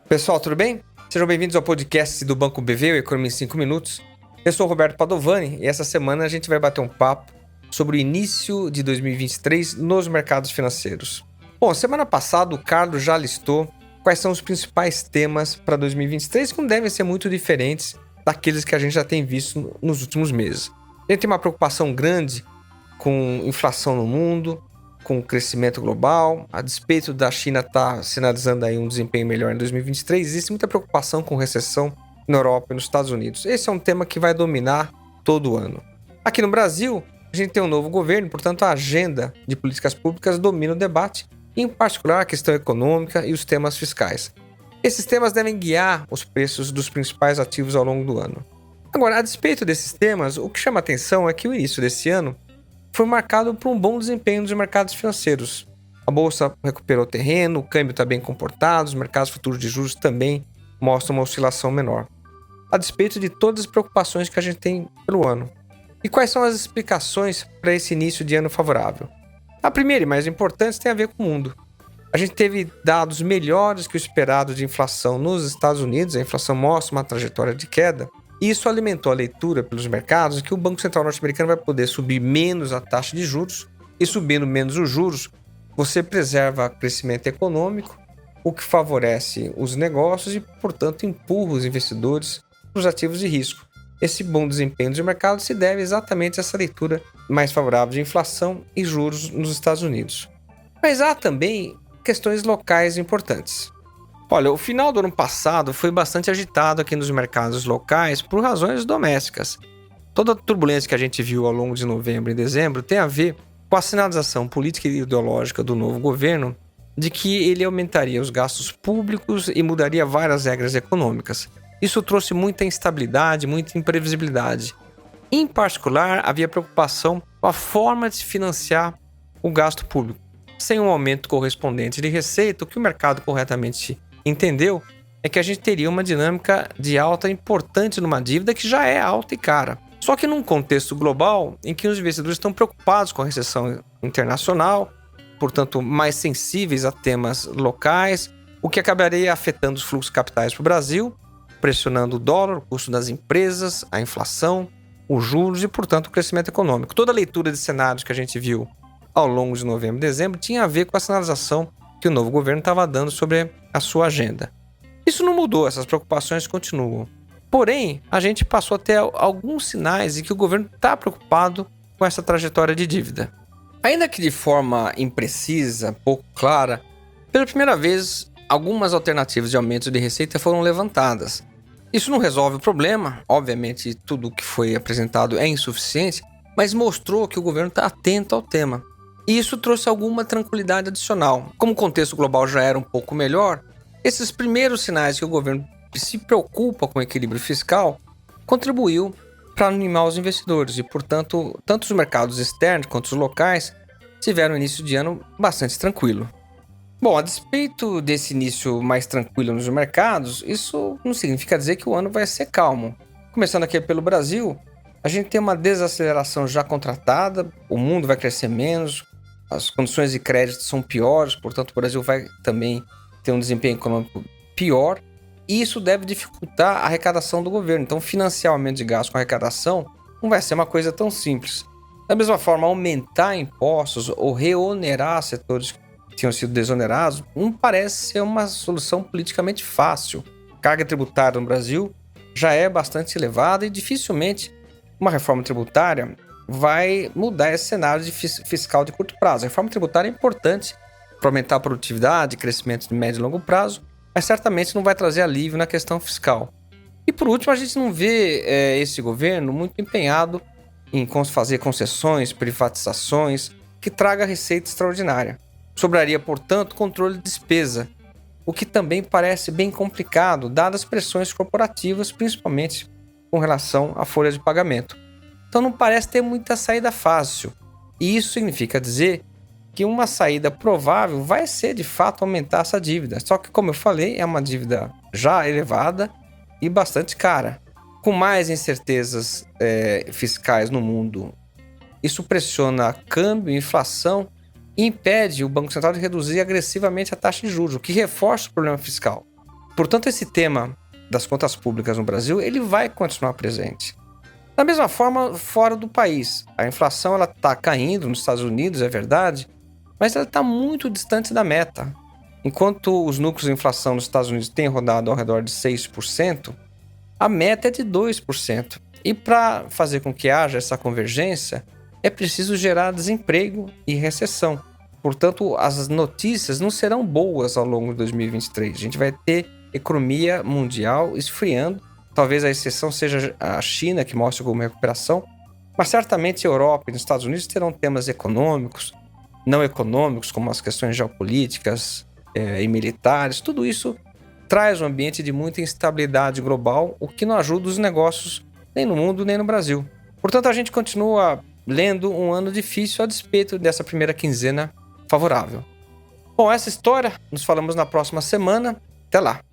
Pessoal, tudo bem? Sejam bem-vindos ao podcast do Banco BV, o Economia em 5 Minutos. Eu sou o Roberto Padovani e essa semana a gente vai bater um papo sobre o início de 2023 nos mercados financeiros. Bom, semana passada o Carlos já listou quais são os principais temas para 2023 que não devem ser muito diferentes daqueles que a gente já tem visto nos últimos meses. A gente tem uma preocupação grande com inflação no mundo, com o crescimento global. A despeito da China estar sinalizando aí um desempenho melhor em 2023, existe muita preocupação com recessão na Europa e nos Estados Unidos. Esse é um tema que vai dominar todo o ano. Aqui no Brasil, a gente tem um novo governo, portanto a agenda de políticas públicas domina o debate, em particular a questão econômica e os temas fiscais. Esses temas devem guiar os preços dos principais ativos ao longo do ano. Agora, a despeito desses temas, o que chama atenção é que o início desse ano foi marcado por um bom desempenho dos mercados financeiros. A bolsa recuperou terreno, o câmbio está bem comportado, os mercados futuros de juros também mostram uma oscilação menor, a despeito de todas as preocupações que a gente tem pelo ano. E quais são as explicações para esse início de ano favorável? A primeira e mais importante tem a ver com o mundo. A gente teve dados melhores que o esperado de inflação nos Estados Unidos, a inflação mostra uma trajetória de queda, e isso alimentou a leitura pelos mercados que o Banco Central norte-americano vai poder subir menos a taxa de juros, e subindo menos os juros, você preserva o crescimento econômico, o que favorece os negócios e, portanto, empurra os investidores para os ativos de risco. Esse bom desempenho dos mercados se deve exatamente a essa leitura mais favorável de inflação e juros nos Estados Unidos. Mas há também questões locais importantes. Olha, o final do ano passado foi bastante agitado aqui nos mercados locais por razões domésticas. Toda a turbulência que a gente viu ao longo de novembro e dezembro tem a ver com a sinalização política e ideológica do novo governo de que ele aumentaria os gastos públicos e mudaria várias regras econômicas. Isso trouxe muita instabilidade, muita imprevisibilidade. Em particular, havia preocupação com a forma de se financiar o gasto público. Sem um aumento correspondente de receita, o que o mercado corretamente entendeu é que a gente teria uma dinâmica de alta importante numa dívida que já é alta e cara. Só que num contexto global em que os investidores estão preocupados com a recessão internacional, portanto mais sensíveis a temas locais, o que acabaria afetando os fluxos capitais para o Brasil, pressionando o dólar, o custo das empresas, a inflação, os juros e, portanto, o crescimento econômico. Toda a leitura de cenários que a gente viu ao longo de novembro e dezembro tinha a ver com a sinalização que o novo governo estava dando sobre a sua agenda. Isso não mudou, essas preocupações continuam. Porém, a gente passou a ter alguns sinais de que o governo está preocupado com essa trajetória de dívida. Ainda que de forma imprecisa, pouco clara, pela primeira vez, algumas alternativas de aumento de receita foram levantadas. Isso não resolve o problema, obviamente tudo o que foi apresentado é insuficiente, mas mostrou que o governo está atento ao tema. E isso trouxe alguma tranquilidade adicional. Como o contexto global já era um pouco melhor, esses primeiros sinais que o governo se preocupa com o equilíbrio fiscal contribuiu para animar os investidores e, portanto, tanto os mercados externos quanto os locais tiveram um início de ano bastante tranquilo. Bom, a despeito desse início mais tranquilo nos mercados, isso não significa dizer que o ano vai ser calmo. Começando aqui pelo Brasil, a gente tem uma desaceleração já contratada, o mundo vai crescer menos, as condições de crédito são piores, portanto o Brasil vai também ter um desempenho econômico pior, e isso deve dificultar a arrecadação do governo. Então financiar o aumento de gastos com arrecadação não vai ser uma coisa tão simples. Da mesma forma, aumentar impostos ou reonerar setores que tinham sido desonerados não parece ser uma solução politicamente fácil. A carga tributária no Brasil já é bastante elevada e dificilmente uma reforma tributária vai mudar esse cenário fiscal de curto prazo. A reforma tributária é importante para aumentar a produtividade, crescimento de médio e longo prazo, mas certamente não vai trazer alívio na questão fiscal. E por último, a gente não vê esse governo muito empenhado em fazer concessões, privatizações, que traga receita extraordinária. Sobraria, portanto, controle de despesa, o que também parece bem complicado, dadas as pressões corporativas, principalmente com relação à folha de pagamento. Então não parece ter muita saída fácil. E isso significa dizer que uma saída provável vai ser, de fato, aumentar essa dívida. Só que, como eu falei, é uma dívida já elevada e bastante cara. Com mais incertezas fiscais no mundo, isso pressiona câmbio, inflação e impede o Banco Central de reduzir agressivamente a taxa de juros, o que reforça o problema fiscal. Portanto, esse tema das contas públicas no Brasil, ele vai continuar presente. Da mesma forma, fora do país. A inflação está caindo nos Estados Unidos, é verdade, mas ela está muito distante da meta. Enquanto os núcleos de inflação nos Estados Unidos têm rodado ao redor de 6%, a meta é de 2%. E para fazer com que haja essa convergência, é preciso gerar desemprego e recessão. Portanto, as notícias não serão boas ao longo de 2023. A gente vai ter economia mundial esfriando. Talvez a exceção seja a China, que mostra alguma recuperação. Mas certamente a Europa e os Estados Unidos terão temas econômicos, não econômicos, como as questões geopolíticas e militares. Tudo isso traz um ambiente de muita instabilidade global, o que não ajuda os negócios nem no mundo, nem no Brasil. Portanto, a gente continua lendo um ano difícil a despeito dessa primeira quinzena favorável. Bom, essa história, nos falamos na próxima semana. Até lá!